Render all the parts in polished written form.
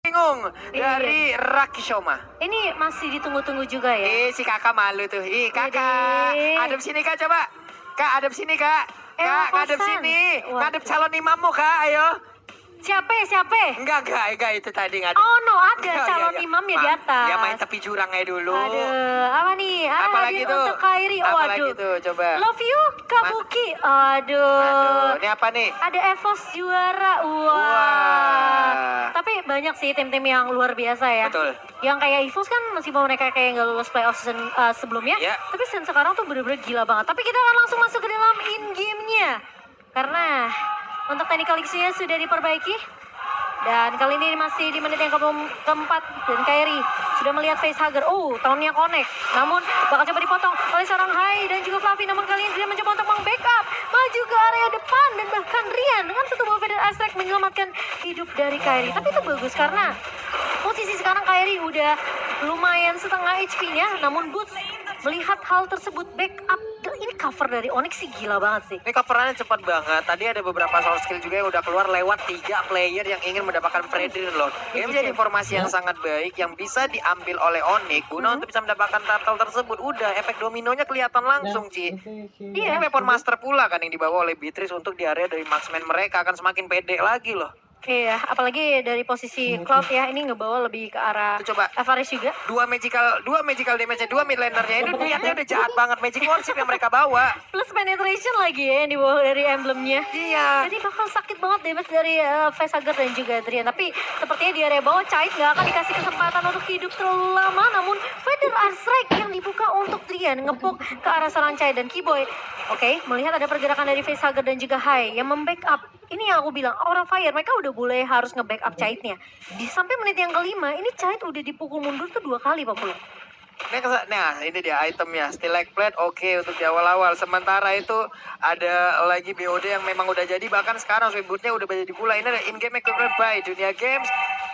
Bingung dari Rakishoma. Ini masih ditunggu-tunggu juga ya. Si kakak malu tuh. Kakak. Adep sini kak coba. Kak adep sini kak. Kak ngadep Kosan. sini. Wah. Ngadep calon imammu kak ayo. Siapa? Enggak itu tadi ngadep. Oh no, ada Oh, calon iya. imamnya di atas. Ya main tepi jurangnya dulu. Aduh, apa nih? Apalagi hadiah tuh? untuk Kairi. Oh, Apalagi aduh. tuh coba. Love you, Kabuki. Aduh. Ini apa nih? Ada Evos juara. Wah. Tapi banyak sih tim-tim yang luar biasa ya. Betul. Yang kayak Evos kan meskipun mereka kayak nggak lulus playoff season sebelumnya, Ya. tapi season sekarang tuh bener-bener gila banget. Tapi kita akan langsung masuk ke dalam in-game-nya. Karena untuk technical issue-nya sudah diperbaiki. Dan kali ini masih di menit yang keempat. Dan Kairi sudah melihat facehugger. Tahunnya connect. Namun bakal coba dipotong oleh seorang Hai dan juga Fluffy. Namun kali ini dia mencoba untuk meng-backup. Maju ke area depan. Dan bahkan Rian dengan satu buah Feather Aspect menyelamatkan hidup dari Kairi. Tapi itu bagus karena posisi sekarang Kairi udah lumayan setengah HP-nya. Namun Boots melihat hal tersebut backup. Ini cover dari Onyx sih gila banget sih. Ini coverannya cepat banget. Tadi ada beberapa source skill juga yang udah keluar lewat 3 player yang ingin mendapatkan Fredrin loh. Ini menjadi informasi yang sangat baik yang bisa diambil oleh Onyx guna untuk bisa mendapatkan turtle tersebut. Udah efek dominonya kelihatan langsung, Ci. Ini weapon master pula kan yang dibawa oleh Beatrice untuk di area dari marksman mereka akan semakin pede lagi loh. Iya, apalagi dari posisi Cloud ya, ini ngebawa lebih ke arah Tuh, coba. Avaris juga. Dua magical damage-nya, 2 mid lanernya. Itu niatnya udah jahat banget. Magic worship yang mereka bawa. Plus penetration lagi ya yang dibawa dari emblemnya. Iya. Jadi bakal sakit banget damage dari Facehugger dan juga Adrian. Tapi sepertinya di area bawah Chait nggak akan dikasih kesempatan untuk hidup terlalu lama. Namun Feather Strike yang dibuka untuk Drian ngepuk ke arah seorang Chait dan Keyboy. Oke, melihat ada pergerakan dari Facehugger dan juga Hai yang membackup. Ini yang aku bilang, Aura Fire mereka udah boleh harus nge-backup Chaitnya. Di sampai menit yang kelima, ini Chait udah dipukul mundur tuh 2 kali Pak Pulu. Nah, ini dia itemnya. Stilak Plate oke untuk di awal-awal. Sementara itu ada lagi BOD yang memang udah jadi. Bahkan sekarang swibutnya udah jadi pula. Ini ada in-game equipment by Dunia Games.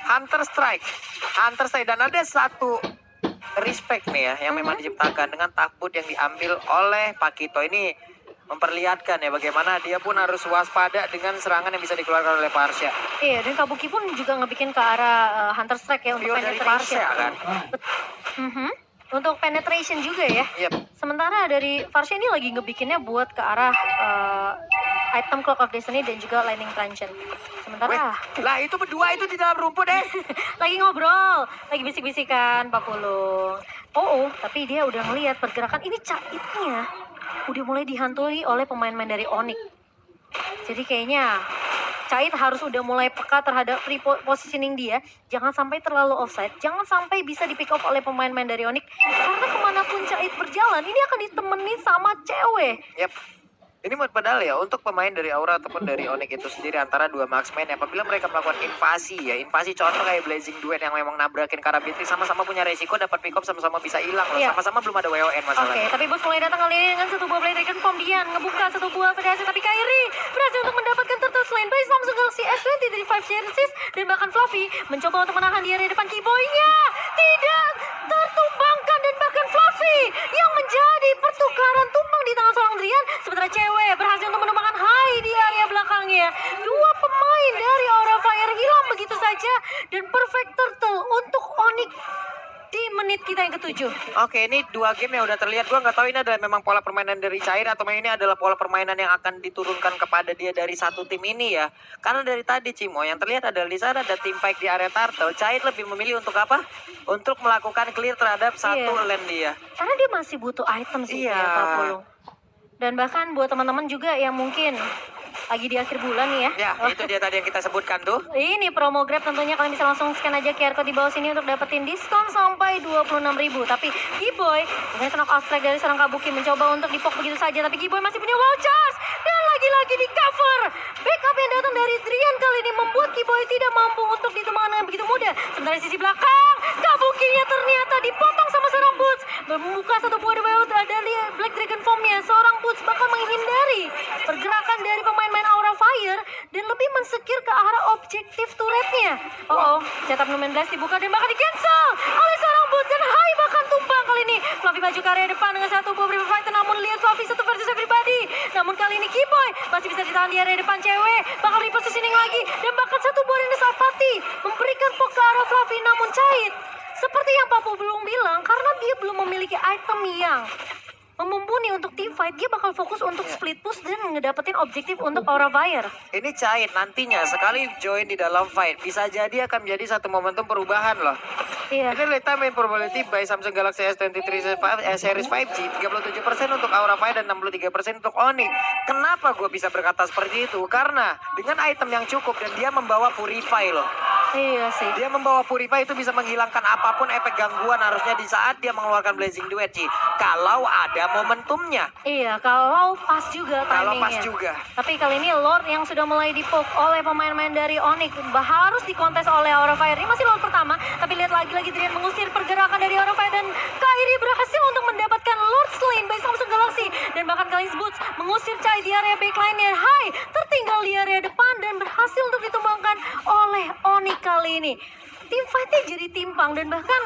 Hunter Strike. Dan ada satu respect nih ya yang memang diciptakan dengan takbut yang diambil oleh Pakito. Ini memperlihatkan ya bagaimana dia pun harus waspada dengan serangan yang bisa dikeluarkan oleh Parsha. Iya, dan Kabuki pun juga ngebikin ke arah Hunter Strike ya untuk Dari penetration. Parsha kan. Untuk penetration juga ya. Yep. Sementara dari Farsha ini lagi ngebikinnya buat ke arah item Clock of Destiny dan juga Lightning Transient. Sementara Lah itu berdua itu di dalam rumput lagi ngobrol, lagi bisik-bisikan Pak Pulung. Tapi dia udah ngelihat pergerakan ini Chaitnya udah mulai dihantui oleh pemain-pemain dari Onyx. Jadi kayaknya Chait harus udah mulai peka terhadap repositioning dia. Jangan sampai terlalu offside. Jangan sampai bisa di pick up oleh pemain-pemain dari Onyx. Karena kemanapun Chait berjalan, ini akan ditemani sama cewek. Yep. Ini padahal ya untuk pemain dari Aura ataupun dari Onyx itu sendiri antara dua marksman apabila mereka melakukan invasi contoh kayak Blazing Duet yang memang nabrakin Karabitri sama-sama punya resiko dapat pick up sama-sama bisa hilang loh. Sama-sama belum ada WON masalahnya. Tapi Bos mulai datang kali ini dengan satu buah Blade Dragon Form Dian ngebuka satu buah federasi tapi Kairi berhasil untuk mendapatkan turtle selain by Samsung Galaxy S23 5 series dan bahkan Fluffy mencoba untuk menahan di area depan Keyboy-nya tidak tertumbangkan dan bahkan Fluffy yang menjadi pertukaran tumbang di tangan seorang Drian sementara cewek berhasil untuk menumbangkan Hai di area belakangnya. Dua pemain dari Aura Fire hilang begitu saja dan perfect turtle untuk Onyx di menit kita yang ketujuh. Oke, ini 2 game yang udah terlihat. Gua nggak tahu ini adalah memang pola permainan dari Cair atau ini adalah pola permainan yang akan diturunkan kepada dia dari satu tim ini ya. Karena dari tadi Cimo yang terlihat adalah di sana ada tim fight di area turtle. Cair lebih memilih untuk apa? Untuk melakukan clear terhadap satu lane dia. Karena dia masih butuh item sih ya Pak Pulung. Dan bahkan buat teman-teman juga yang mungkin lagi di akhir bulan nih ya. Ya, itu dia tadi yang kita sebutkan tuh. Ini promo Grab tentunya kalian bisa langsung scan aja QR code di bawah sini untuk dapetin diskon sampai 26.000. Tapi Keyboy dengan knock out strike dari seorang Kabuki mencoba untuk dipok begitu saja. Tapi Keyboy masih punya wall charge. Dan lagi-lagi di cover. Backup yang datang dari Drian kali ini membuat Keyboy tidak mampu untuk ditemukan dengan begitu mudah. Sementara di sisi belakang, Kabukinya ternyata dipotong sama seorang Boots. Membuka satu buah dari Black Dragon Form-nya. Seorang Boots bakal menghindari pergerakan dari pemain-pemain Aura Fire dan lebih mensekir ke arah objektif turretnya. Cetak 16 dibuka dan bakal di-cancel oleh seorang Boots dan Hai bahkan tumbang kali ini. Fluffy maju ke area depan dengan satu buah River Fighter namun lihat Fluffy satu versus everybody. Namun kali kali ini Kiboy masih bisa ditahan di area depan cewek. Bakal repositioning lagi dan bahkan satu buah Rindes Alfati memberikan poke ke arah Fluffy namun Cait. Seperti yang Papu belum bilang, karena dia belum memiliki item yang mumpuni untuk team fight, dia bakal fokus untuk split push dan ngedapetin objektif untuk Aura Fire. Ini Cait nantinya sekali join di dalam fight bisa jadi akan menjadi satu momentum perubahan loh. Iya. Ini late time probability by Samsung Galaxy S23 series 5G 37% untuk Aura Fire dan 63% untuk Onyx. Kenapa gue bisa berkata seperti itu? Karena dengan item yang cukup dan dia membawa Purify loh. Iya sih. Dia membawa Purify itu bisa menghilangkan apapun efek gangguan harusnya di saat dia mengeluarkan Blazing Duet, Ci. Kalau ada momentumnya. Iya, kalau pas juga Kalau timingnya. pas juga. Tapi kali ini Lord yang sudah mulai dipoke oleh pemain-pemain dari Onyx harus dikontes oleh Aura Fire. Ini masih Lord pertama, tapi lihat lagi Drian mengusir pergerakan dari Aura Fire dan Kairi berhasil untuk mendapatkan Lord Slain by Samsung Galaxy dan bahkan Kalis Boots mengusir Chai di area backline-nya. Hai, tertinggal di area depan dan berhasil untuk ditumbangkan oleh Onyx kali ini. Tim fight-nya jadi timpang dan bahkan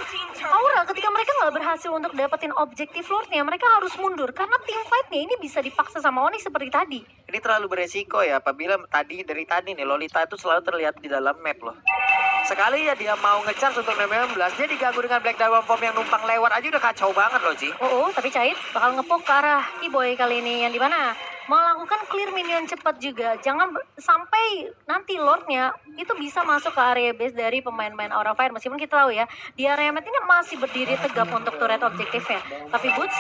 Aura ketika mereka nggak berhasil untuk dapetin objektif Lord-nya, mereka harus mundur karena tim fight-nya ini bisa dipaksa sama Onyx seperti tadi. Ini terlalu beresiko ya apabila dari tadi nih Lolita itu selalu terlihat di dalam map loh. Sekali ya dia mau nge-charge untuk 16, dia diganggu dengan Black Diamond Bomb yang numpang lewat aja udah kacau banget loh, Ci. Tapi Cait bakal ngepok ke arah Kiboy kali ini yang dimana melakukan clear minion cepat juga. Jangan sampai nanti Lordnya itu bisa masuk ke area base dari pemain-pemain Aura Fire. Meskipun kita tahu ya, di area mid ini masih berdiri tegap untuk turret objektifnya. Tapi Boots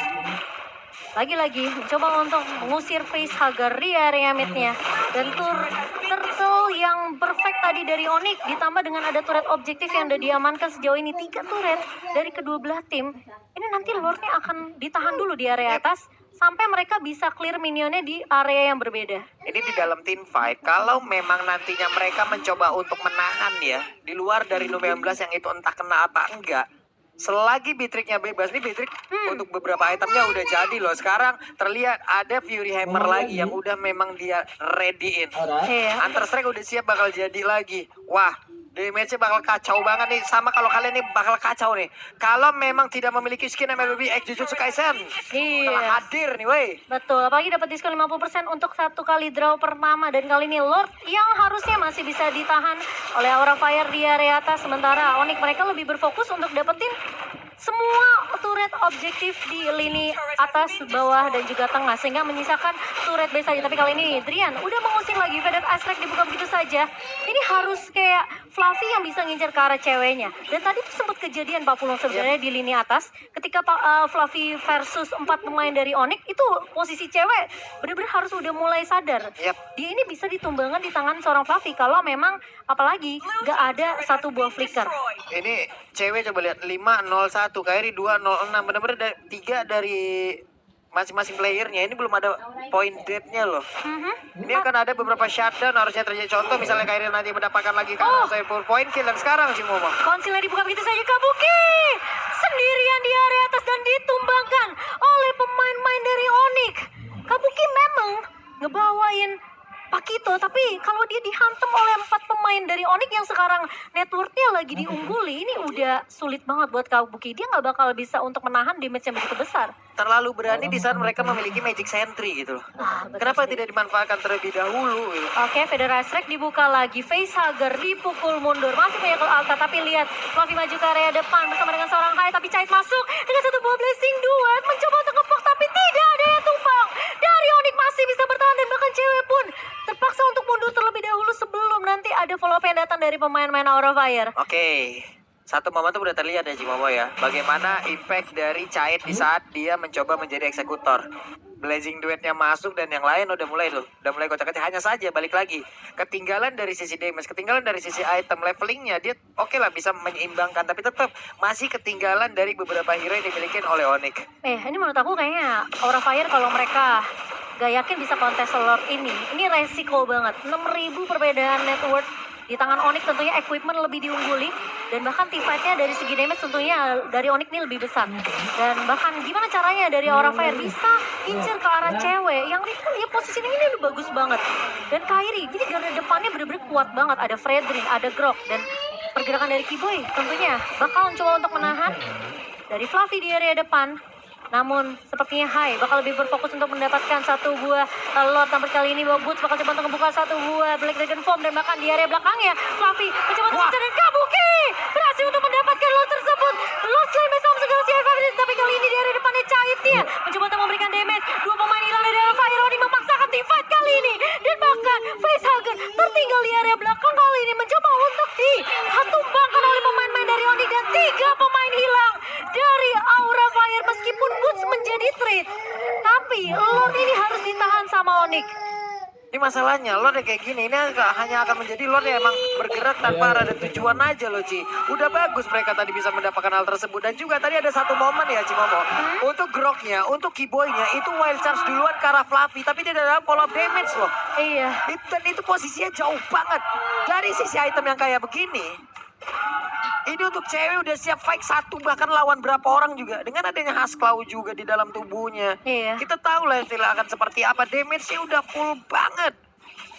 lagi-lagi mencoba untuk mengusir face Hagar di area midnya. Dan turtle yang perfect tadi dari Onyx ditambah dengan ada turret objektif yang udah diamankan sejauh ini 3 turret dari kedua belah tim. Ini nanti Lordnya akan ditahan dulu di area atas sampai mereka bisa clear minionnya di area yang berbeda. Ini di dalam team fight, kalau memang nantinya mereka mencoba untuk menahan ya, di luar dari 19 yang itu entah kena apa enggak, selagi Beatrix-nya bebas, nih Beatrix untuk beberapa itemnya udah jadi loh. Sekarang terlihat ada Fury Hammer lagi yang udah memang dia ready-in. Iya. Hunter Strike udah siap bakal jadi lagi. Wah, damage-nya bakal kacau banget nih. Sama kalau kalian nih bakal kacau nih. Kalau memang tidak memiliki skin MLB X Jujutsu Kaisen. Iya. Telah hadir nih wey. Betul, apalagi dapat diskon 50% untuk satu kali draw pertama. Dan kali ini Lord yang harusnya masih bisa ditahan oleh Aura Fire di area atas. Sementara Onyx mereka lebih berfokus untuk dapetin semua turret objektif di lini atas, bawah, dan juga tengah. Sehingga menyisakan turret base saja. Tapi kali ini Drian udah mengusir lagi. Fedor Astrek dibuka begitu saja. Ini harus kayak Fluffy yang bisa ngincer ke arah ceweknya. Dan tadi tuh sempat kejadian Pak Pulung sebenarnya di lini atas. Ketika Fluffy versus 4 pemain dari Onyx, itu posisi cewek bener-bener harus udah mulai sadar. Dia ini bisa ditumbangkan di tangan seorang Fluffy kalau memang apalagi gak ada satu buah flicker. Ini cewek coba lihat 501, Kairi 206. Bener-bener 3 dari masing-masing playernya. Ini belum ada point depth-nya loh. Ini akan ada beberapa shutdown harusnya terjadi. Contoh misalnya Kairi nanti mendapatkan lagi karena saya full point kill. Dan sekarang sih Momo, Konsilnya dibuka begitu saja, Kabuki sendirian di area atas dan ditumbangkan oleh pemain-pemain dari Onyx. Kabuki memang ngebawain Pakito, tapi kalau dia dihantam oleh 4 pemain dari Onyx yang sekarang networknya lagi diungguli, ini udah sulit banget buat Kabuki. Dia nggak bakal bisa untuk menahan damage yang begitu besar. terlalu berani di saat mereka memiliki Magic Sentry gitu loh. Betul Kenapa sih. tidak dimanfaatkan terlebih dahulu gitu. Oke, Fedor Astrek dibuka lagi. Face Hagar dipukul mundur. Masih punya Call Alta, tapi lihat Fluffy maju ke area depan bersama dengan seorang Hai, tapi Chait masuk dengan satu buah Blessing Duet. Mencoba untuk ngepok, tapi tidak ada yang tumpang. Dari Onyx masih bisa bertahan dan bahkan cewek pun terpaksa untuk mundur terlebih dahulu sebelum nanti ada follow up yang datang dari pemain-pemain Aura Fire. Oke. Satu momentum udah terlihat ya Cimomo ya. Bagaimana impact dari Chait di saat dia mencoba menjadi eksekutor. Blazing Duetnya masuk dan yang lain udah mulai kocak-kocak. Hanya saja balik lagi. Ketinggalan dari sisi damage, ketinggalan dari sisi item levelingnya. Dia oke lah bisa menyeimbangkan. Tapi tetap masih ketinggalan dari beberapa hero yang dimiliki oleh Onyx. Ini menurut aku kayaknya Aura Fire kalau mereka gak yakin bisa kontes Lord ini resiko banget. 6.000 perbedaan net worth. Di tangan Onyx tentunya equipment lebih diungguli. Dan bahkan team fight-nya dari segi damage tentunya dari Onyx ini lebih besar. Dan bahkan gimana caranya dari Aura Fire bisa incer ke arah cewek. Yang ya positioning ini udah bagus banget. Dan Kairi, jadi garda depannya bener-bener kuat banget. Ada Fredrin, ada Grok. Dan pergerakan dari Kiboy tentunya bakal coba untuk menahan. Dari Fluffy di area depan. Namun sepertinya Hai bakal lebih berfokus untuk mendapatkan satu buah lot. Namun kali ini Boots bakal coba untuk membuka satu buah Black Dragon Form. Dan bahkan di area belakangnya Fluffy mencoba untuk mencari Kabuki. Berhasil untuk mendapatkan lot tersebut. Lot selain besok segala siapa. Tapi kali ini di area depannya Cahit dia mencoba untuk memberikan damage. Dua pemain hilang dari area Fire. Oni memaksakan team fight kali ini. Dan bahkan Facehugger tertinggal di area belakang kali ini. Mencoba untuk ditumbangkan oleh pemain-pemain dari Oni. Dan 3 pemain hilang dari Aura Fire. Meskipun Boots menjadi trade, tapi Lord ini harus ditahan sama Onyx. Ini masalahnya, Lord kayak gini, ini hanya akan menjadi Lord yang emang bergerak tanpa ada tujuan aja loh, Ci. Udah bagus mereka tadi bisa mendapatkan hal tersebut. Dan juga tadi ada satu momen ya, Cimomo. Untuk Groknya, untuk Keyboy-nya, itu wild charge duluan ke arah Fluffy. Tapi dia dalam follow up damage loh. Iya. Dan itu posisinya jauh banget. Dari sisi item yang kayak begini, ini untuk cewek udah siap fight satu bahkan lawan berapa orang juga. Dengan adanya Hasklaw juga di dalam tubuhnya. Iya. Kita tahu lah istilah akan seperti apa. Damage-nya udah full banget.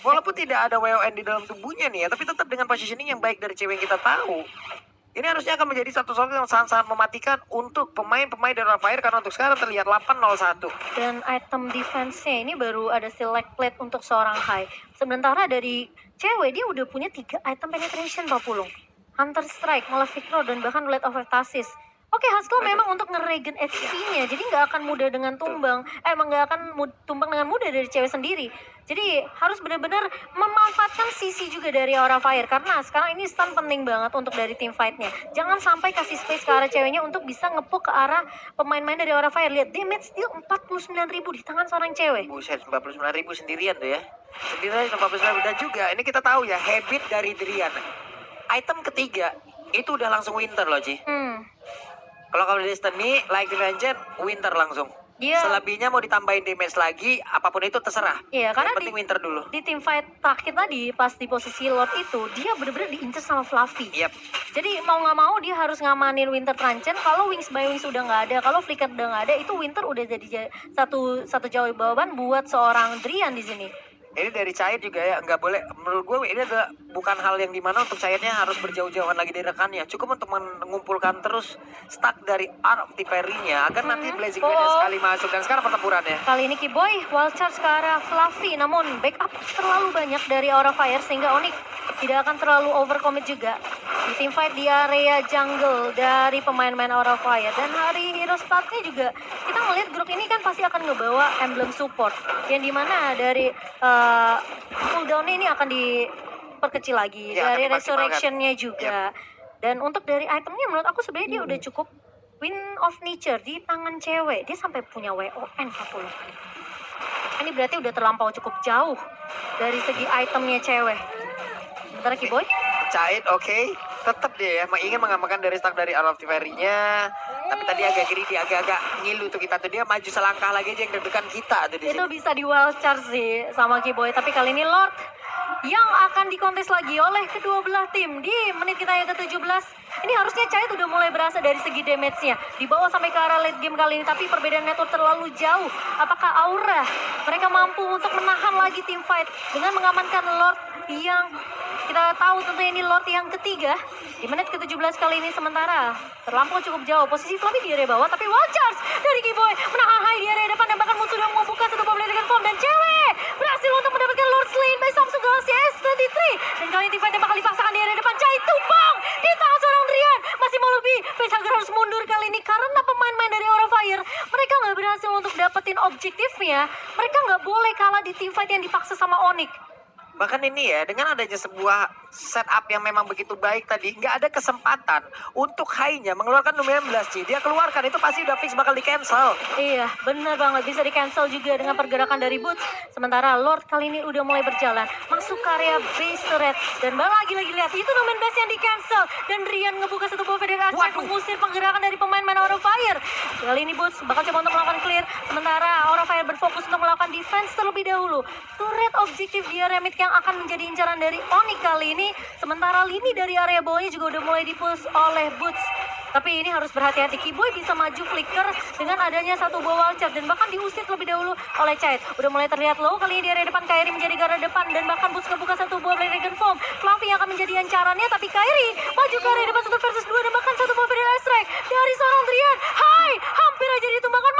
Walaupun tidak ada WON di dalam tubuhnya nih ya. Tapi tetap dengan positioning yang baik dari cewek yang kita tahu. Ini harusnya akan menjadi satu yang sangat-sangat mematikan untuk pemain-pemain dari Fire. Karena untuk sekarang terlihat 8-0-1. Dan item defense-nya ini baru ada select plate untuk seorang Hai. Sementara dari cewek dia udah punya 3 item penetration Pak Pulung. Hunter Strike, Malefic Roar, dan bahkan Blade of Ecstasis. Oke, Hasklaw memang untuk ngeregen HP-nya, jadi nggak akan mudah dengan tumbang. Emang nggak akan tumbang dengan mudah dari cewek sendiri. Jadi harus benar-benar memanfaatkan sisi juga dari Aura Fire. Karena sekarang ini stun penting banget untuk dari team fight-nya. Jangan sampai kasih space ke arah ceweknya untuk bisa ngepuk ke arah pemain-pemain dari Aura Fire. Lihat, damage deal 49.000 di tangan seorang cewek. Buset, 49.000 sendirian tuh ya. Sendirian 49.000. Dan juga, ini kita tahu ya, habit dari Drian. Item ketiga, itu udah langsung winter loh, Ci. Kalau Destiny, like Dimension, winter langsung. Iya. Selebihnya mau ditambahin damage lagi, apapun itu terserah. Iya, karena yang penting winter dulu. Di team fight terakhir tadi, pas di posisi Lord itu, dia bener-bener diincer sama Fluffy. Yep. Jadi mau nggak mau dia harus ngamanin Winter Truncheon. Kalau Wings by Wings udah nggak ada, kalau Flicker udah nggak ada, itu Winter udah jadi satu jawaban buat seorang Drian di sini. Ini dari Cahit juga ya, nggak boleh. Menurut gue ini adalah bukan hal yang dimana untuk Cahitnya harus berjauh-jauhan lagi dari rekannya. Cukup untuk mengumpulkan terus stack dari Art of Tipery-nya agar nanti Blazing Blade sekali masuk. Dan sekarang pertempurannya. Kali ini Keyboy wild charge ke arah Fluffy, namun backup terlalu banyak dari Aura Fire sehingga Onyx tidak akan terlalu overcommit juga. Di team fight di area jungle dari pemain-pemain Aura Fire. Dan hari hero startnya juga kita ngelihat grup ini kan pasti akan ngebawa emblem support. Yang dimana dari cooldown ini akan diperkecil lagi Ya, dari akan dimaksimalkan. resurrection-nya juga. Dan untuk dari itemnya menurut aku sebenarnya dia udah cukup. Wind of Nature di tangan cewek, dia sampai punya WON 40. Ini berarti udah terlampau cukup jauh dari segi itemnya cewek. Sementara Keyboy, Cahit oke. Tetap dia ya, ingin mengamankan dari stack dari Art of Tipery-nya. Tapi tadi agak greedy, agak ngilu tuh kita tuh. Dia maju selangkah lagi aja yang deg-degan kita tuh di itu sini. bisa di wild charge sih sama Keyboy. Tapi kali ini Lord yang akan dikontes lagi oleh kedua belah tim di menit kita yang ke-17. Ini harusnya Cahit udah mulai berasa dari segi damage-nya. Dibawa sampai ke arah late game kali ini, tapi perbedaan network terlalu jauh. Apakah Aura mereka mampu untuk menahan lagi tim fight dengan mengamankan Lord yang kita tahu tentunya ini Lord yang ketiga di menit ke-17 kali ini. Sementara terlampau cukup jauh posisi Fluffy di area bawah, tapi wild charge dari Keyboy menahan Hai di area depan dan bahkan musuh sudah membuka satu Blade Dragon Form dan cewek berhasil untuk mendapatkan Lord Slain by Samsung Galaxy S23. Dan kali ini tim fight yang bakal dipaksakan di area depan. Cahit tumbang di tangan seorang Drian, masih mau lebih. Facehugger harus mundur kali ini karena pemain-pemain dari Aura Fire mereka nggak berhasil untuk dapetin objektifnya. Mereka nggak boleh kalah di tim fight yang dipaksa sama Onyx. Bahkan ini ya, dengan adanya sebuah setup yang memang begitu baik tadi, nggak ada kesempatan untuk Hai-nya mengeluarkan nomor 16, Ci. Dia keluarkan, itu pasti udah fix bakal di-cancel. Iya, benar banget. Bisa di-cancel juga dengan pergerakan dari Boots. Sementara Lord kali ini udah mulai berjalan. Masuk ke area base turret. Dan lagi-lagi lihat, itu nomor base yang di-cancel. Dan Rian ngebuka satu buah Federal Strike mengusir penggeраkan dari pemain-pemain Aura Fire. Kali ini Boots bakal coba untuk melakukan clear. Sementara Aura Fire berfokus untuk melakukan defense terlebih dahulu. Turret objektif di area mid yang akan menjadi incaran dari Onyx kali ini. Sementara lini dari area bawahnya juga udah mulai dipush oleh Boots. Tapi ini harus berhati-hati. Keyboy bisa maju flicker dengan adanya satu buah wild charge dan bahkan diusir terlebih dahulu oleh Cahit. Udah mulai terlihat low kali ini di area depan. Kairi menjadi garda depan dan bahkan Boots kebuka satu buah Blade Dragon Form. Fluffy yang akan menjadi ancarannya, tapi Kairi maju ke area depan 1 versus 2 dan bahkan satu buah Federal Strike dari seorang Drian. Hai, hampir aja ditumbangkan.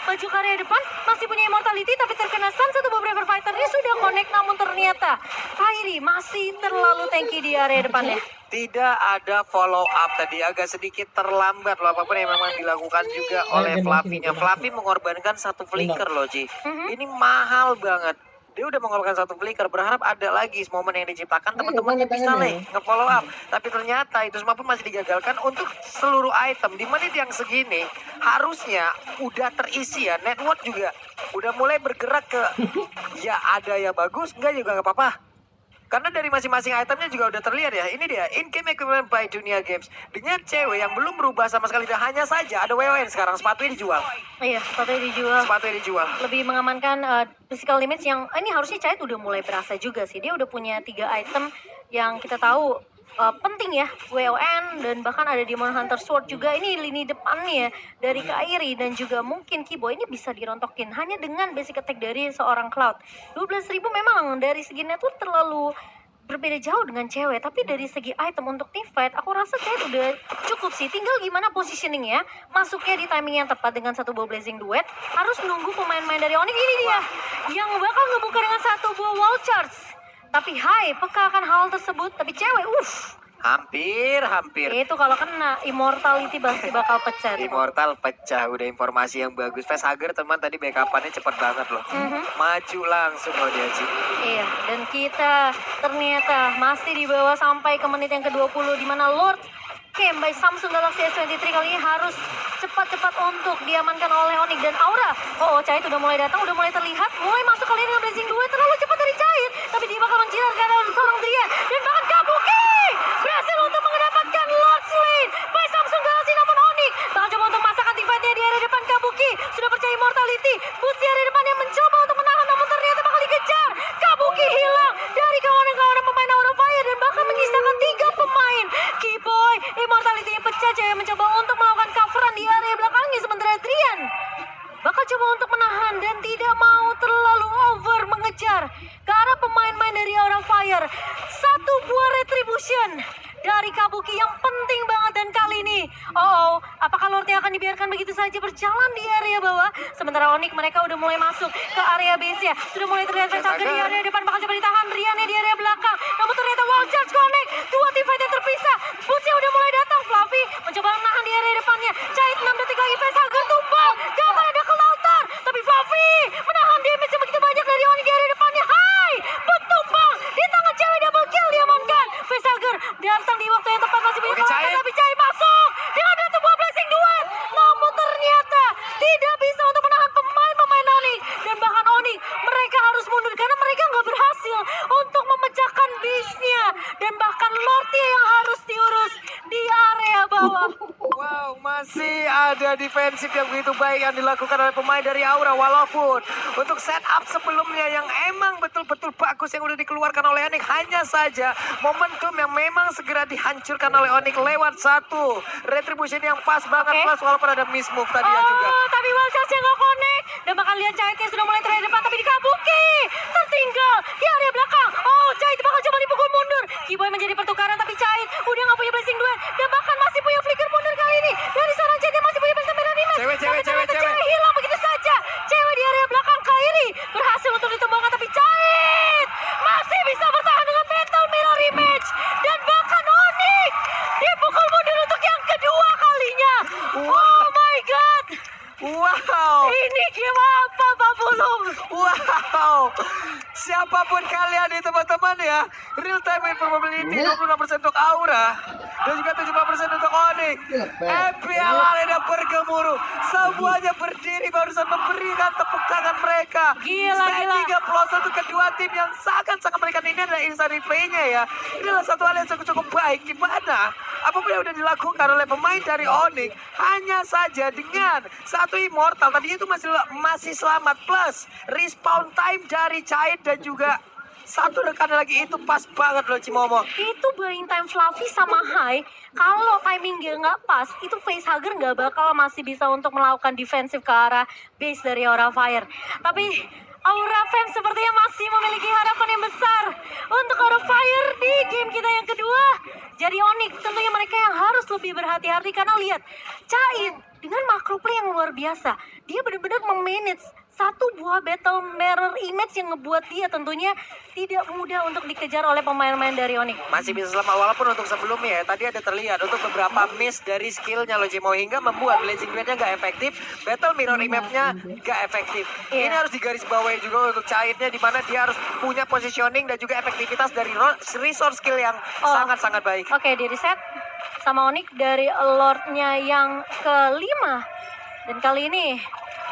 maju ke area depan, masih punya immortality tapi terkena stun. Satu beberapa fighternya sudah connect, namun ternyata Kairi masih terlalu tanky di area depannya. Tidak ada follow up tadi, agak sedikit terlambat loh, apapun yang memang dilakukan juga oleh Fluffy-nya. Fluffy mengorbankan satu flicker loh Ji. Ini mahal banget. Dia udah mengorbankan satu flicker, berharap ada lagi momen yang diciptakan teman-temannya bisa nge-follow up. Tapi ternyata itu semua pun masih digagalkan untuk seluruh item. Di menit yang segini harusnya udah terisi ya, network juga udah mulai bergerak ke ya ada ya bagus, enggak juga nggak apa-apa. Karena dari masing-masing itemnya juga udah terlihat ya. Ini dia, in-game equipment by Dunia Games. Dengan cewek yang belum berubah sama sekali. Dan hanya saja ada WWN sekarang, sepatunya dijual. Iya, sepatunya dijual. Sepatunya dijual. Lebih mengamankan physical limits yang ini harusnya Chait udah mulai berasa juga sih. Dia udah punya 3 item yang kita tahu penting ya, WON dan bahkan ada Demon Hunter Sword juga. Ini lini depannya dari Kairi dan juga mungkin Kiboy ini bisa dirontokin hanya dengan basic attack dari seorang Cloud. 12.000 memang dari segi network terlalu berbeda jauh dengan cewek, tapi dari segi item untuk teamfight aku rasa Chait udah cukup sih. Tinggal gimana positioningnya, masuknya di timing yang tepat dengan satu buah blazing duet. Harus menunggu pemain-pemain dari Onyx. Ini dia yang bakal ngebuka dengan satu buah wall charge. Tapi Hai peka akan hal tersebut, tapi cewek Hampir. itu kalau kena immortality pasti bakal pecah. Immortal pecah, udah informasi yang bagus. Facehugger teman tadi backupannya cepet banget loh. Maju langsung loh dia Ji. Iya, dan kita ternyata masih di bawah sampai ke menit yang ke-20 di mana Lord Camp by Samsung Galaxy S23 kali ini harus cepat-cepat untuk diamankan oleh Onyx dan Aura. Chait udah mulai datang, udah mulai terlihat, mulai masuk kali ini dengan blazing duet. Terlalu cepat dari Chait, tapi dia bakal menjilat karena seorang Drian dan bahkan Kabuki berhasil untuk mendapatkan Lord Slain by Samsung Galaxy. Namun Onyx bakal coba untuk masakkan teamfightnya di area depan. Kabuki sudah percaya immortality, boots di area depan yang mencoba untuk menahan, namun ternyata bakal dikejar. Kabuki hilang dari kawanan-kawanan pemain Aura Fire dan bahkan menyisakan 3 pemain. Kiboy immortality-nya pecah, cewek mencoba untuk melakukan coveran di area belakangnya, sementara Adrian bakal coba untuk menahan dan tidak mau terlalu over mengejar ke arah pemain-pemain dari Aura Fire. Satu buah retribution dari Kabuki yang penting banget, dan kali ini apakah Lordnya akan dibiarkan begitu saja berjalan di area bawah, sementara Onyx mereka udah mulai masuk ke area base ya, sudah mulai terlihat Facehugger di area depan, bakal coba ditahan Riannya di area belakang, namun ternyata wall charge connect, 2 teamfight yang terpisah. Bootsnya udah mulai datang, Fluffy mencoba menahan di area depannya. Chait 6 detik lagi, Facehugger tumbang, gak akan ada kelautan, tapi Fluffy menahan damage yang begitu banyak dari Onyx di area depannya. Hai, bertumbang di tangan cewek, double kill diamankan. Facehugger datang di waktu yang tepat, masih punya kelautan, tapi Chait masuk dengan satu buah blessing duet, namun ternyata tidak bisa untuk menahan pemain-pemain Onyx. Dan bahkan Onyx mereka harus mundur karena mereka nggak berhasil untuk memecahkan base-nya, dan bahkan Lordnya yang harus diurus di area bawah. Wow, masih ada defensif yang begitu baik yang dilakukan oleh pemain dari Aura, walaupun untuk setup sebelumnya yang emang betul-betul bagus yang udah dikeluarkan oleh Onyx, hanya saja momentum yang memang segera dihancurkan oleh Onyx lewat satu retribution yang pas banget, plus walaupun ada miss move tadi ya juga. Tapi wall charge-nya nggak connect, dan bakal lihat Chaitnya sudah mulai terlihat depan, tapi di Kabuki tertinggal di area belakang. Chait bakal coba dipukul mundur. Kiboy menjadi pertukaran, tapi Chait udah nggak punya blessing duet dan bahkan masih punya flicker mundur kali ini. Dari seorang Chait yang masih punya benteng merah image. Cewek hilang begitu saja. Cewek di area belakang Kairi berhasil untuk ditumbangkan, tapi Chait masih bisa bertahan dengan mental mirror image, dan bahkan Onyx dipukul mundur untuk yang kedua kalinya. Oh my god. Wow. Ini game apa, Pak Bulung? Wow. Siapapun kalian nih teman-teman ya, real time win probability 26% untuk Aura dan juga 70% untuk Onyx. FPL Arena bergemuruh, semuanya berdiri barusan memberikan tepuk tangan mereka. Gila. Standing applause untuk kedua tim yang sangat-sangat memberikan. Ini adalah instant replaynya ya. Inilah satu hal yang cukup baik, gimana apapun yang udah dilakukan oleh pemain dari Onyx, hanya saja dengan satu immortal tadinya itu masih selamat, plus respawn time dari Chait dan juga satu rekan lagi, itu pas banget loh Cimomo. Itu buying time Fluffy sama Hai, kalau timingnya nggak pas, itu Facehugger nggak bakal masih bisa untuk melakukan defensif ke arah base dari Aura Fire. Tapi Aura Fam sepertinya masih memiliki harapan yang besar untuk Aura Fire di game kita yang kedua. Jadi Onyx tentunya mereka yang harus lebih berhati-hati karena lihat Cait dengan macro play yang luar biasa. Dia benar-benar memanage satu buah battle mirror image yang ngebuat dia tentunya tidak mudah untuk dikejar oleh pemain-pemain dari Onyx. Masih bisa selamat walaupun untuk sebelumnya ya tadi ada terlihat untuk beberapa miss dari skillnya Lojimo hingga membuat Blazing Duet-nya gak efektif, Battle Mirror Image-nya gak efektif. Iya. Ini harus digarisbawahi juga untuk Cairnya di mana dia harus punya positioning dan juga efektivitas dari resource skill yang sangat-sangat baik. Oke, di reset sama Onyx dari Lord-nya yang kelima. Dan kali ini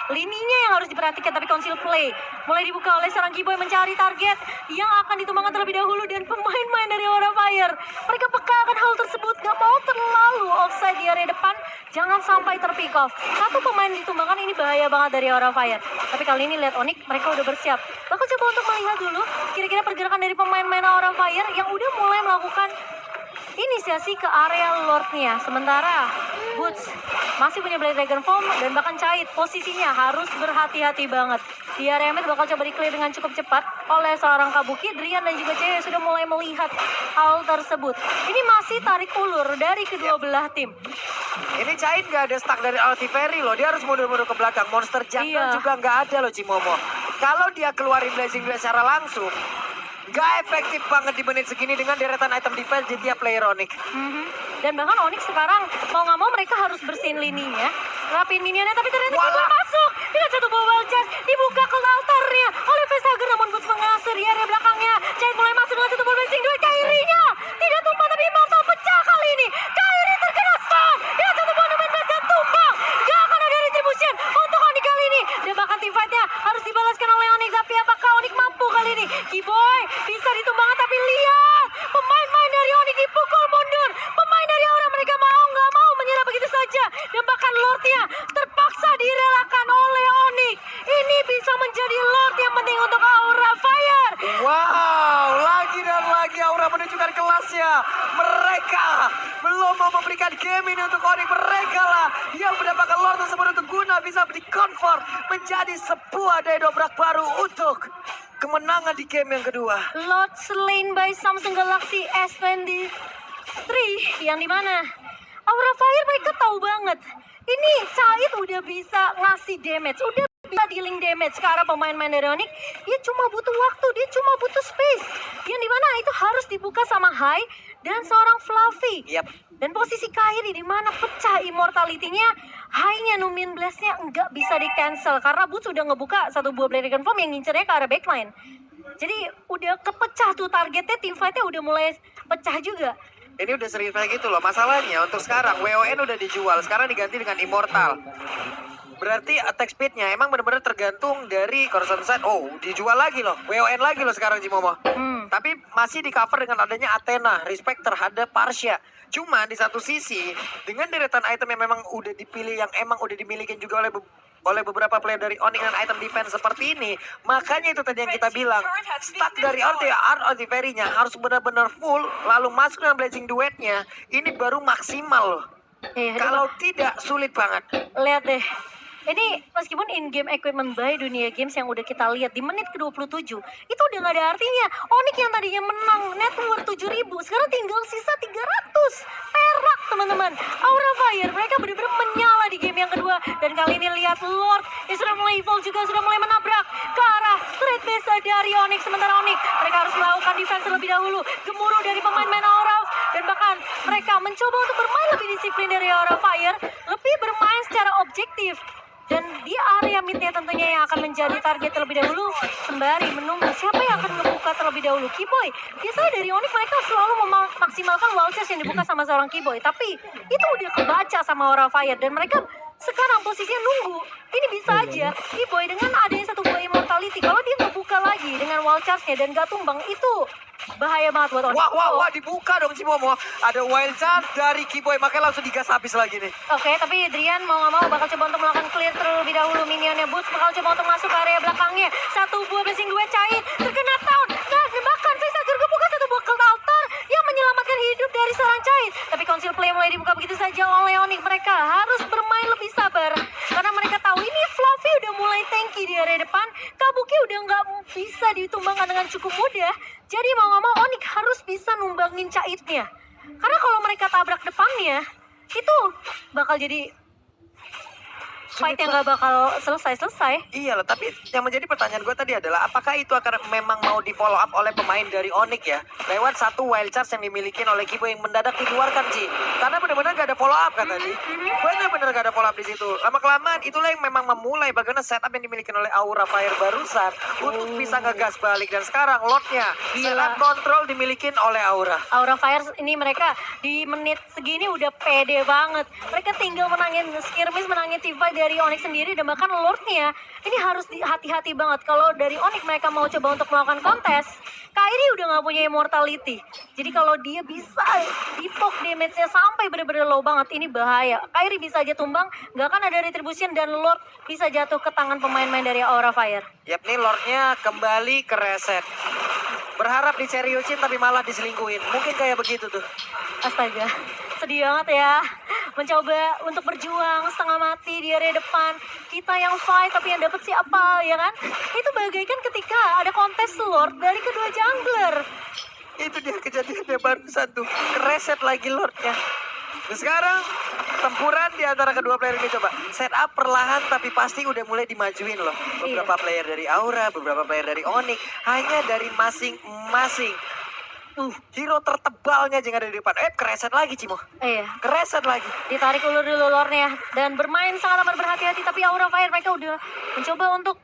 lininya yang harus diperhatikan, tapi Council Play mulai dibuka oleh seorang Kiboy mencari target yang akan ditumbangkan terlebih dahulu dan pemain-pemain dari Aura Fire. Mereka peka akan hal tersebut, gak mau terlalu offside di area depan, jangan sampai terpick off. Satu pemain ditumbangkan ini bahaya banget dari Aura Fire. Tapi kali ini lihat Onyx, mereka udah bersiap. Bakal coba untuk melihat dulu kira-kira pergerakan dari pemain-pemain Aura Fire yang udah mulai melakukan inisiasi ke area Lord-nya. Sementara Boots masih punya Blade Dragon Form dan bahkan Cait posisinya harus berhati-hati banget. Di area mid bakal coba di-clear dengan cukup cepat oleh seorang Kabuki. Drian dan juga Cewek sudah mulai melihat hal tersebut. Ini masih tarik ulur dari kedua belah tim. Ini Cait gak ada stuck dari Altiveri loh, dia harus mundur-mundur ke belakang. Monster jungle Iya. juga gak ada loh Cimomo. Kalau dia keluarin Blazing Duet secara langsung, gak efektif banget di menit segini dengan deretan item defense di tiap player Onyx. Dan bahkan Onyx sekarang mau nggak mau mereka harus bersihin lininya, rapin minionnya, tapi ternyata Walah. Kiboy masuk dengan satu buah wild charge dibuka ke altarnya oleh Vesager, namun Boots mengasir di area belakangnya. Cait mulai masuk dengan satu buah blazing duet. Kairinya tidak tumbang tapi Immortal pecah kali ini. Kairi terkena stun dengan satu buah Numen Blast dan tumbang. Gak akan ada retribution untuk Onyx kali ini. Dan bahkan team fight-nya harus dibalaskan oleh Onyx, tapi apakah Onyx mampu kali ini? Kiboy bisa ditumbangkan, tapi lihat pemain-pemain dari Onyx dipukul mundur. Pemain dari Aura mereka mau nggak mau menyerah begitu saja, dan bahkan Lord-nya terpaksa direlakan oleh Onyx. Ini bisa menjadi Lord yang penting untuk Aura Fire. Wow, lagi dan lagi Aura menunjukkan kelasnya. Mereka belum mau memberikan game ini untuk Onyx. Mereka lah yang mendapatkan Lord tersebut untuk guna bisa di-convert menjadi sebuah daya dobrak baru untuk kemenangan di game yang kedua. Lord slain by Samsung Galaxy S23, yang dimana Aura Fire mereka tahu banget ini Cait udah bisa ngasih damage, udah bisa dealing damage ke arah pemain-pemain dari Onyx. Dia cuma butuh waktu, dia cuma butuh space, yang dimana itu harus dibuka sama Hai dan seorang Fluffy. Yap. Dan posisi Kairi di mana pecah immortality-nya, Hai-nya Numen Blast-nya nggak bisa di-cancel karena Boots udah ngebuka satu buah Blade Dragon Form yang ngincernya ke arah backline. Jadi udah kepecah tuh targetnya, team fight-nya udah mulai pecah juga. Ini udah sering kayak gitu loh. Masalahnya untuk sekarang WON udah dijual, sekarang diganti dengan Immortal. Berarti attack speed-nya emang benar-benar tergantung dari Coruscant Side. Oh, dijual lagi loh. WON lagi loh sekarang Cimomo. Tapi masih di cover dengan adanya Athena, respect terhadap Parsia. Cuma di satu sisi, dengan deretan item yang memang udah dipilih, yang emang udah dimiliki juga oleh beberapa player dari Onyx dengan item defense seperti ini, makanya itu tadi yang kita bilang, stack dari Altiveri-nya harus benar-benar full, lalu masuk dengan Blazing Duet-nya, ini baru maksimal loh. Kalau tidak, sulit banget. Lihat deh. Ini meskipun in-game equipment by Dunia Games yang udah kita lihat di menit ke-27, itu udah gak ada artinya. Onyx yang tadinya menang net worth 7.000, sekarang tinggal sisa 300 perak teman-teman. Aura Fire, mereka benar-benar menyala di game yang kedua. Dan kali ini lihat Lord yang sudah mulai evolve juga, sudah mulai menabrak ke arah trade base dari Onyx. Sementara Onyx, mereka harus melakukan defense terlebih dahulu. Gemuruh dari pemain-pemain Aura, dan bahkan mereka mencoba untuk bermain lebih disiplin dari Aura Fire, lebih bermain secara objektif. Dan di area midnya tentunya yang akan menjadi target terlebih dahulu, sembari menunggu siapa yang akan membuka terlebih dahulu. Kiboy, biasanya dari Onyx mereka selalu memaksimalkan wall chest yang dibuka sama seorang Kiboy, tapi itu udah kebaca sama Aura Fire, dan mereka sekarang posisinya nunggu. Ini bisa aja Kiboy dengan adanya satu buah immortality, kalau dia ngebuka lagi dengan wall charge-nya dan gak tumbang, itu bahaya banget buat Onyx. Wah, dibuka dong Cimomo. Ada wild charge dari Kiboy, makanya langsung digas habis lagi nih. Oke, tapi Drian mau nggak mau bakal coba untuk melakukan clear terlebih dahulu minionnya. Boots bakal coba untuk masuk ke area belakangnya. Satu buah blessing duet Cait terkena down. Nah, bahkan Vesager kebuka satu buah cult altar yang menyelamatkan hidup dari seorang Cait. Tapi Council Play mulai dibuka begitu saja oleh Onyx. Mereka harus bermain lebih sabar karena mereka tahu ini Fluffy udah mulai mulai tanky di area depan. Kabuki udah nggak bisa ditumbangkan dengan cukup mudah. Jadi mau nggak mau Onyx harus bisa numbangin Caitnya. Karena kalau mereka tabrak depannya, itu bakal jadi fight yang gak bakal selesai-selesai. Iya loh, tapi yang menjadi pertanyaan gue tadi adalah apakah itu akan memang mau di follow up oleh pemain dari Onyx ya? Lewat satu wild charge yang dimiliki oleh Kibo yang mendadak dikeluarkan Ci. Karena benar-benar gak ada follow up kan tadi. Benar-benar gak ada follow up di situ. Lama-kelamaan itulah yang memang memulai bagaimana setup yang dimiliki oleh Aura Fire barusan untuk bisa ngegas balik. Dan sekarang Lordnya setup kontrol dimiliki oleh Aura. Aura Fire ini mereka di menit segini udah pede banget. Mereka tinggal menangin skirmish, menangin teamfight dari Onyx sendiri, dan bahkan Lordnya ini harus hati-hati banget. Kalau dari Onyx mereka mau coba untuk melakukan kontes, Kairi udah nggak punya immortality. Jadi kalau dia bisa dipok damage-nya sampai bener-bener low banget, ini bahaya. Kairi bisa aja tumbang, nggak akan ada retribution, dan Lord bisa jatuh ke tangan pemain-pemain dari Aura Fire. Yap, nih Lordnya kembali ke reset. Berharap diseriusin tapi malah diselingkuhin. Mungkin kayak begitu tuh. Astaga, sedih banget ya. Mencoba untuk berjuang setengah mati di area depan. Kita yang fight tapi yang dapet siapa, ya kan? Itu bagaikan ketika ada kontes Lord dari kedua jungler. Itu dia kejadiannya barusan tuh. Kereset lagi Lordnya. Nah, sekarang tempuran di antara kedua player ini coba. Setup perlahan tapi pasti udah mulai dimajuin loh. Beberapa player dari Aura, beberapa player dari Onyx. Hanya dari masing-masing. Hero tertebalnya yang ada di depan. Kereset lagi Cimo. Iya. Kereset lagi. Ditarik ulur dulu Lordnya dan bermain sangat amat berhati-hati, tapi Aura Fire mereka udah mencoba untuk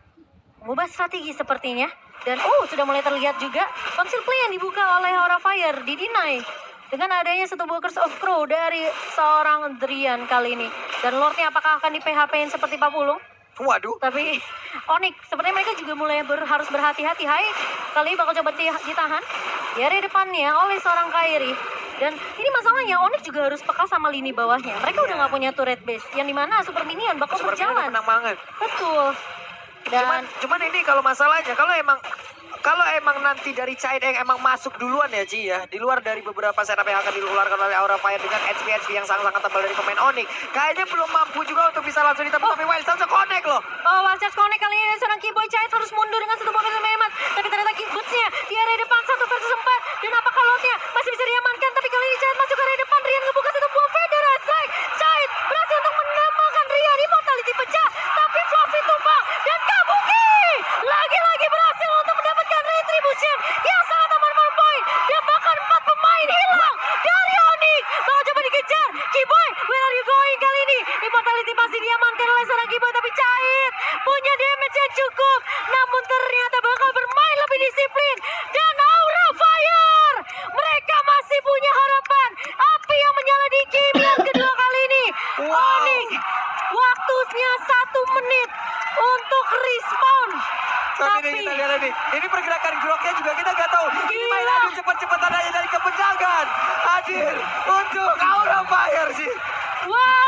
mengubah strategi sepertinya. Dan sudah mulai terlihat juga conceal play yang dibuka oleh Aura Fire didinai dengan adanya satu Walkers of Crow dari seorang Drian kali ini. Dan Lordnya apakah akan di PHP-in seperti Papulung? Waduh. Tapi Onyx sepertinya mereka juga mulai harus berhati-hati. Kali ini bakal coba ditahan di area depannya oleh seorang Kairi. Dan ini masalahnya Onyx juga harus peka sama lini bawahnya. Mereka udah nggak punya turret base, yang dimana Super Minion bakal Super Minion berjalan. menang banget. Betul. Dan Cuman ini kalau masalahnya kalau emang nanti dari Chai yang emang masuk duluan ya Ci ya, di luar dari beberapa setup yang akan diluarkan oleh Aura Fire dengan HP yang sangat-sangat tebal dari pemain Onyx, kayaknya belum mampu juga untuk bisa langsung ditembak. Tapi Wild Charge connect loh. Wild Charge connect kali ini seorang Kiboy Chai terus mundur dengan satu mobil memat. Tapi ternyata Boots-nya di area depan 1 versus 4. Dan apakah Lordnya masih bisa diamankan? Tapi kali ini Chai masuk ke area depan. Rian ngebuka satu buah Feather Strike. Chai berhasil untuk menambahkan Rian. Immortality pecah, tapi Fluffy tumbang. Dan Kabuki lagi-lagi berhasil untuk mendapatkan retribution yang sangat aman point. Dan bahkan 4 pemain hilang dari Onyx. Bakal coba dikejar. Kiboy, where are you going kali ini? Immortality pasti diamankan oleh seorang Kiboy, tapi Cait punya damage yang cukup. Namun ternyata bakal bermain lebih disiplin. Dan Aura Fire, mereka masih punya harapan. Api yang menyala di game yang kedua kali ini. Onyx, waktunya 1 menit untuk respawn. Tapi ini kita lihat ini pergerakan groknya juga kita nggak tahu. Ini main adu cepet-cepetan aja dari kebencangan. Hadir untuk Aura Fire sih. Wow,